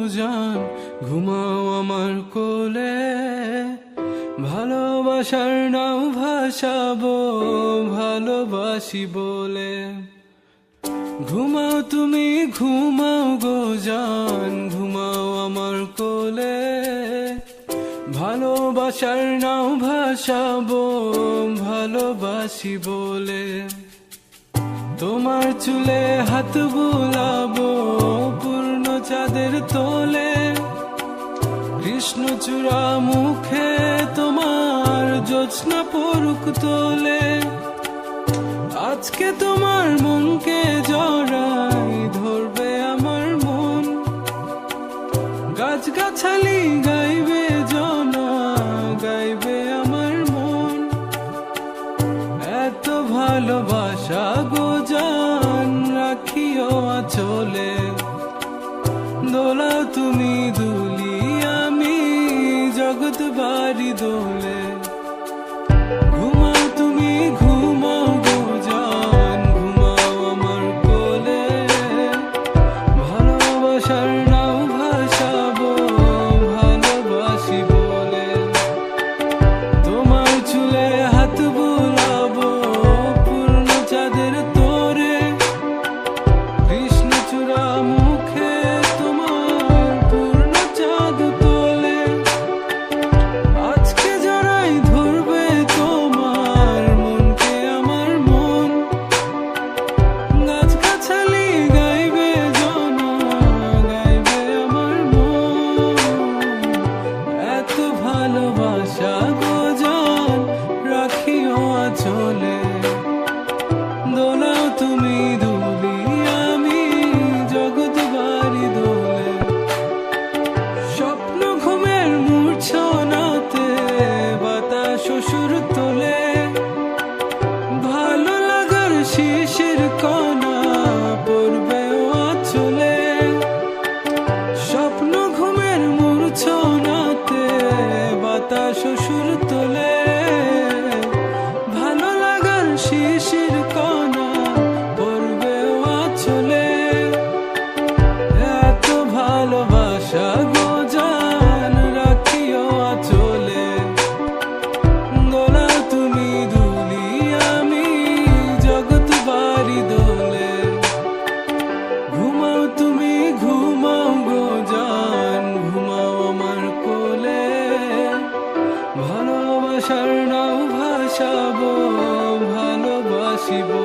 জান, ঘুমাও আমার কোলে। ভালোবাসার নাও ভাসাবো ভালোবাসি বলে। ঘুমাও তুমি ঘুমাও গো জান, ঘুমাও আমার কোলে। ভালোবাসার নাও ভাসাবো ভালোবাসি বলে। তোমার চুলে হাত বুলাবো পূর্ণ চাঁদের তোলে। কৃষ্ণচূড়া মুখে তোমার জ্যোৎস্না পড়ুক তোলে। আজকে তোমার মনকে জড়াই ধরবে আমার মন। গাছগাছালি গাইবে জনা, গাইবে আমার মন। এত ভালোবাসা গো জান, রাখিও আঁচলে। দোলাও তুমি দুলি, আমি জগৎ বাড়ি দোলে। ঘুমাও তুমি ঘুমাও গো জান, ঘুমাও আমার কোলে। ভালোবাসার নাও ভাসাবো ভালোবাসি বলে। তোমার চুলে হাত বুলাবো পূর্ণ চাঁদের তোরে। কৃষ্ণচূড়া মুখে তোমার পূর্ণ চাঁদ তোলে। আজকে জড়াই ধরবে তোমার মনকে আমার মন। গাছগাছালি গাইবে জনা, গাইবে আমার মন। এত ভালোবাসা গো জান, রাখিও আঁচলে। দোলাও তুমি দুলি, আমি জগৎ বাড়ি দোলে। স্বপ্ন ঘুমের মূর্ছনাতে বাতাস সুর তোলে। ভালো লাগার শিশির কণা পড়বে আঁচলে। স্বপ্ন ঘুমের মূর্ছনাতে বাতাস সুর তোলে। ভালো লাগার শিশির কণা পড়বে আঁচলে। এত ভালোবাসা গো জান, রাখিও আঁচলে। দোলাও তুমি দুলি, আমি জগৎ বাড়ি দোলে। ঘুমাও তুমি ঘুমাও গো জান, ঘুমাও আমার কোলে। ভালোবাসার নাও ভাসাবো ভালোবাসি বলে।